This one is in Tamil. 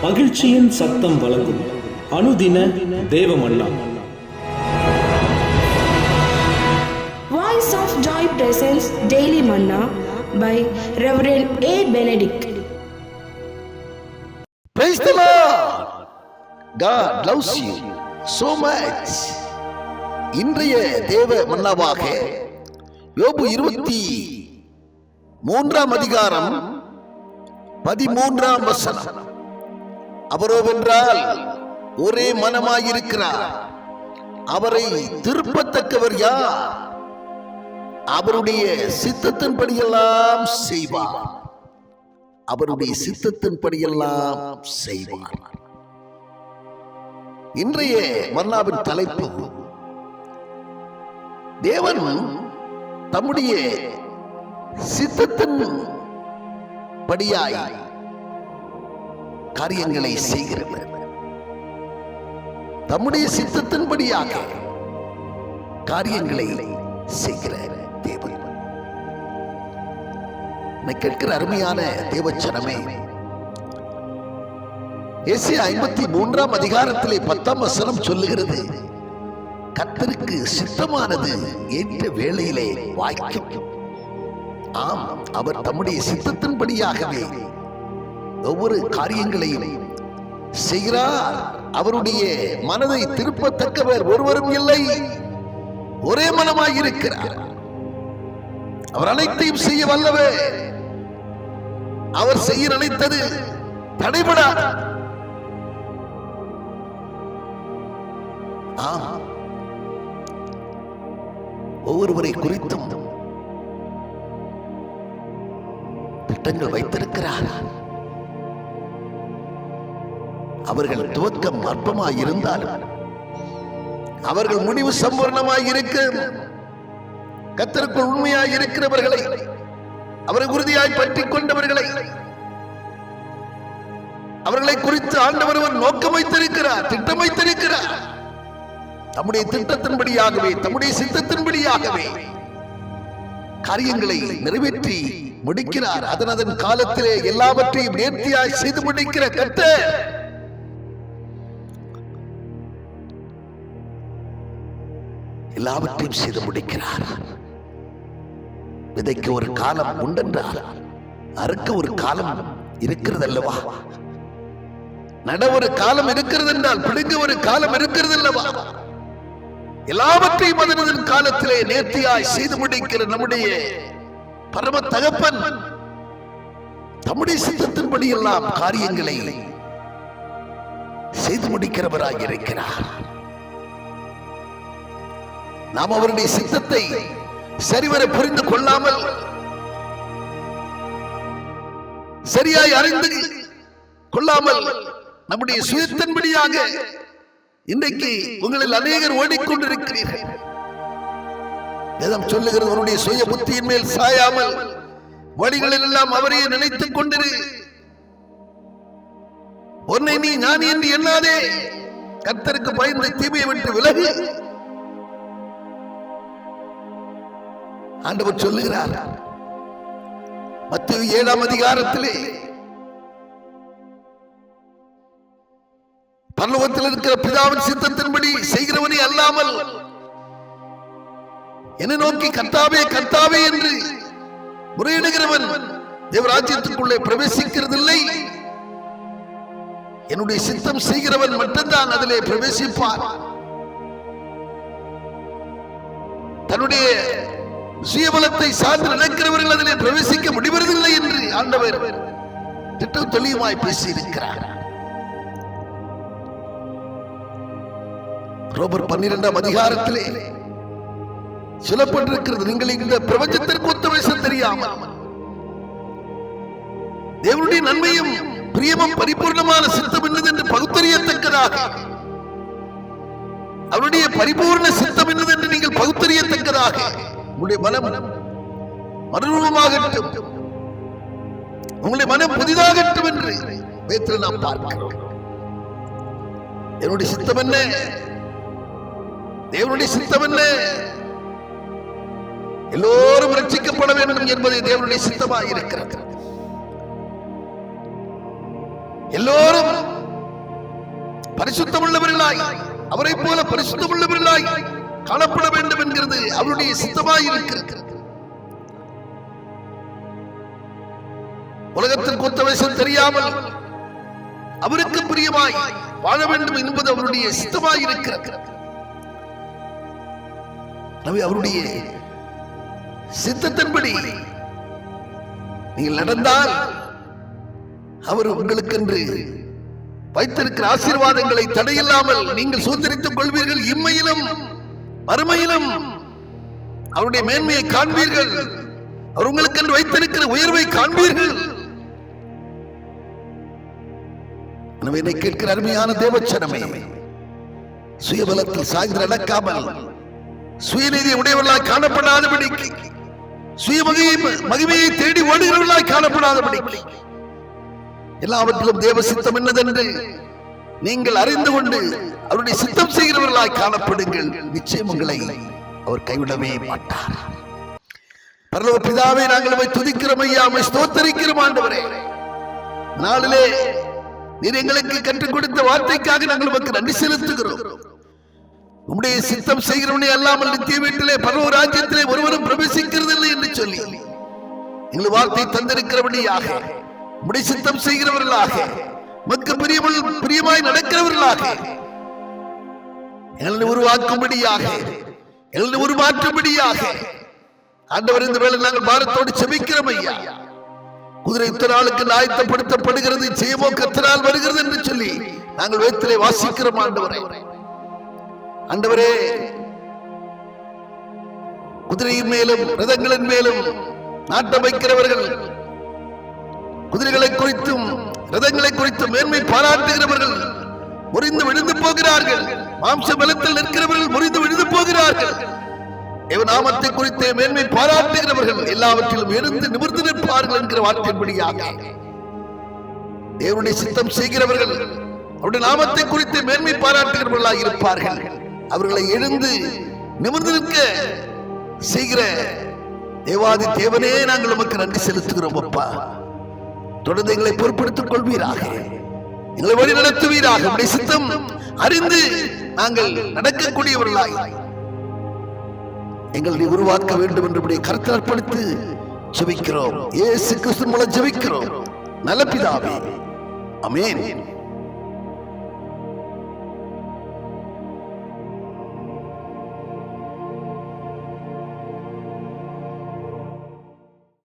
மகிழ்ச்சியின் சத்தம் வழங்கும் அனுதின தேவமன்னா. Voice of Joy presents Daily Manna by Reverend A. Benedict. Praise the Lord. God loves you so much. இன்றைய தேவ மன்னாவாக யோபு 23 அதிகாரம் 13 வசனம். அவரோவென்றால் ஒரே மனமாயிருக்கிறார், அவரை திருப்பத்தக்கவர் யார்? அவருடைய சித்தத்தின்படியெல்லாம் செய்வார். அவருடைய சித்தத்தின்படியெல்லாம் செய்வார். இன்றைய மன்னாவின் தலைப்பு, தேவன் தம்முடைய சித்தத்தின் படியாய் காரியங்களை செய்கிறவர். தம்முடைய சித்தத்தின்படியாக காரியங்களை செய்கிற தேவன். கேட்கிற அருமையான தேவச்சனமே, ஏசாயா 53 அதிகாரத்திலே 10 வசனம் சொல்லுகிறது, கர்த்தருக்கு சித்தமானது ஏற்ற வேளையிலே வாய்க்கும். ஆம், அவர் தம்முடைய சித்தத்தின்படியாகவே ஒவ்வொரு காரியங்களையும் செய்கிறார். அவருடைய மனதை திருப்பத்தக்கவர் ஒருவரும் இல்லை, ஒரே மனமாயிருக்கிறார். அவர் அனைத்தையும் செய்ய வல்லவர். அவர் செய்ய நினைத்தது தடைபடாது. ஒவ்வொருவரை குறித்தும் திட்டங்கள் வைத்திருக்கிறார். அவர்கள் துவக்கம் அற்பமாய் இருந்தாலும் அவர்கள் முடிவு சம்பூர்ணமாய் இருக்கும். கர்த்தருக்குள் உண்மையாய் இருக்கிறவர்களை, அவரை உறுதியாய் பற்றிக் கொண்டவர்களை, அவர்களை குறித்து ஆண்டவர் நோக்கம் வைத்திருக்கிறார், திட்டம் வைத்திருக்கிறார். தம்முடைய திட்டத்தின்படியாகவே, தம்முடைய சித்தத்தின்படியாகவே காரியங்களை நிறைவேற்றி முடிக்கிறார். அதன் காலத்திலே எல்லாவற்றையும் நேர்த்தியாய் செய்து முடிக்கிற கர்த்தர் எல்லாவற்றையும் செய்து முடிக்கிறார். விதைக்க ஒரு காலம் உண்டென்றால் அறுக்க ஒரு காலம் இருக்கிறது அல்லவா? நட ஒரு காலம் இருக்கிறது என்றால் பிடுங்க ஒரு காலம் இருக்கிறது அல்லவா? எல்லாவற்றையும் அதன் காலத்திலே நேர்த்தியாய் செய்து முடிக்கிற நம்முடைய பரம தகப்பன் தம்முடைய சித்தத்தின்படி எல்லாம் காரியங்களை செய்து முடிக்கிறவராக இருக்கிறார். நாம் அவருடைய சித்தத்தை சரிவர புரிந்து கொள்ளாமல், சரியாய் அறிந்து கொள்ளாமல், நம்முடைய சுயத்தின்படியாக இன்றைக்கு உங்களில் அநேகர் ஓடிக்கொண்டிருக்கிறீர்கள். வேதம் சொல்லுகிறது, அவருடைய சுய புத்தியின் மேல் சாயாமல் வழிகளில் எல்லாம் அவரையே நினைத்துக் கொண்டிரு. உன்னை நீ ஞானி என்று எண்ணாதே, கர்த்தருக்கு பயந்து தீமையை விட்டு விலகு. ஆண்டவர் சொல்லுகிறார் மத்தேயு 7 அதிகாரத்திலே, பரலோகத்தில் இருக்கிற பிதாவின் சித்தத்தின்படி செய்கிறவனே அல்லாமல் என்னை நோக்கி கர்த்தாவே கர்த்தாவே என்று முறையிடுகிறவன் தேவராஜ்யத்துக்குள்ளே பிரவேசிக்கிறதில்லை. என்னுடைய சித்தம் செய்கிறவன் மட்டும்தான் அதிலே பிரவேசிப்பார். தன்னுடைய சுயபலத்தை சார்ந்து நடக்கிறவர்கள் அதிலே பிரவேசிக்க முடிவதில்லை என்று ஆண்டவர் திட்டம் தெளிவாய் பேசியிருக்கிறார். ரோமர் 12 அதிகாரத்திலே சொல்லப்பட்டிருக்கிறது, நீங்கள் இந்த பிரபஞ்சத்திற்கு ஒத்த வயசு தெரியாமல் தேவனுடைய நன்மையும் பிரியமும் பரிபூர்ணமான சித்தம் என்னது என்று பகுத்தறியத்தக்கதாக, அவருடைய பரிபூர்ண சித்தம் என்னது என்று நீங்கள் பகுத்தறியத்தக்கதாக உங்களுடைய மனம் மறுரூபமாகட்டும், உங்களுடைய மனம் புதிதாகட்டும் என்று வேதத்தில் நாம் பார்க்கிறோம். என்னுடைய சித்தம் என்ன? தேவனுடைய சித்தம் என்ன? எல்லோரும் ரட்சிக்கப்பட வேண்டும் என்பதை தேவனுடைய சித்தமாக இருக்கிறது. எல்லோரும் பரிசுத்தமுள்ளவர்களாய், அவரை போல பரிசுத்தமுள்ளவர்களாய் காணப்பட வேண்டும் என்கிறது அவருடைய சித்தமாய் இருக்கிறது. உலகத்தின் குத்தவேசம் தெரியாமல் அவருக்கு பிரியமாய் வாழ வேண்டும் என்பது அவருடைய சித்தமாய் இருக்கிறது. அவருடைய சித்தத்தின்படி நீங்கள் நடந்தால் அவர் உங்களுக்கென்று வைத்திருக்கிற ஆசீர்வாதங்களை தடையில்லாமல் நீங்கள் சுதந்திரித்துக் கொள்வீர்கள். இம்மையிலும் மறுமையிலும் அவருடைய மேன்மையை காண்பீர்கள். அவர் உங்களுக்கென்று வைத்திருக்கிற உயர்வை காண்பீர்கள். எனவே என்னை கேட்கிற அருமையான தேவச்சனமே, சுயபலத்தில் சாய்ந்து நடக்காமல் சுயநீதியை உடையவர்களாய் காணப்படாதபடிக்கு, சுய மகிமையை தேடி ஓடுகிறவர்களாய் காணப்படாதபடிக்கு, எல்லாவற்றிலும் தேவ சித்தம் என்னதென்று நீங்கள் அறிந்து கொண்டு அவருடைய சித்தம் செய்கிறவர்களாய் காணப்படுங்கள். நிச்சயம் உங்களை அவர் கைவிடவே மாட்டார். பரலோக பிதாவே, நாங்கள் உம்மை துதிக்கிறோம் ஐயா, உம்மை ஸ்தோத்திரிக்கிறோம் ஆண்டவரே. நாளிலே நீர் எங்களுக்கு கற்றுக் கொடுத்த வார்த்தைக்காக நாங்கள் உமக்கு நன்றி செலுத்துகிறோம். உம்முடைய சித்தம் செய்கிறவனே அல்லாமல் நித்திய வீட்டிலே பரலோக ராஜ்யத்திலே ஒருவரும் பிரவேசிக்கிறதில்லை என்று சொல்லி எங்கள் வார்த்தை தந்திருக்கிறபடியாக, உம்முடைய சித்தம் செய்கிறவர்களாக, உமக்கு பிரியமாய் நடக்கிறவர்களாக எங்களை உருவாக்கும்படியாக, எங்களை உருமாற்றும்படியாக ஆண்டவர் இந்த வேளை நாங்கள் பாரத்தோடு செபிக்கிறோம் ஐயா. குதிரை இத்தனை நாளுக்கு ஆயத்தப்படுத்தப்படுகிறது, ஜெயமோ கர்த்தரால் வருகிறது என்று சொல்லி நாங்கள் வேதத்திலே வாசிக்கிறோம் ஆண்டவரே. ஆண்டவரே, குதிரையின் மேலும் ரதங்களின் மேலும் நாட்டம் வைக்கிறவர்கள், குதிரைகளை குறித்தும் ரதங்களை குறித்தும் மேன்மை பாராட்டுகிறவர்கள் முறிந்து விழுந்து போகிறார்கள். மாம்ச பலத்தில் நிற்கிறவர்கள் முறிந்து விழுந்து போகிறார்கள். நாமத்தை குறித்து மேன்மை பாராட்டுகிறவர்கள் எல்லாவற்றிலும் எழுந்து நிமிர்ந்து நிற்பார்கள் என்கிற வார்த்தையின்படியாக, தேவனுடைய சித்தம் செய்கிறவர்கள் அவருடைய நாமத்தை குறித்து மேன்மை பாராட்டுகிறவர்களாக இருப்பார்கள். அவர்களை எழுந்து நிமிர்ந்து நிற்க செய்கிற தேவாதி தேவனே, நாங்கள் உமக்கு நன்றி செலுத்துகிறோம் அப்பா. தொடர்ந்து எங்களை பொறுப்படுத்திக் கொள்வீராக, எங்களை வழி நடத்துவீராக. உம்முடைய சித்தம் அறிந்து நாங்கள் நடக்கக்கூடியவர்களாய் எங்களை உருவாக்க வேண்டும் என்று கருத்தில் அர்ப்பணித்து ஜெபிக்கிறோம். இயேசு கிறிஸ்து மூலம் ஜெபிக்கிறோம் நல்ல பிதாவே, ஆமென்.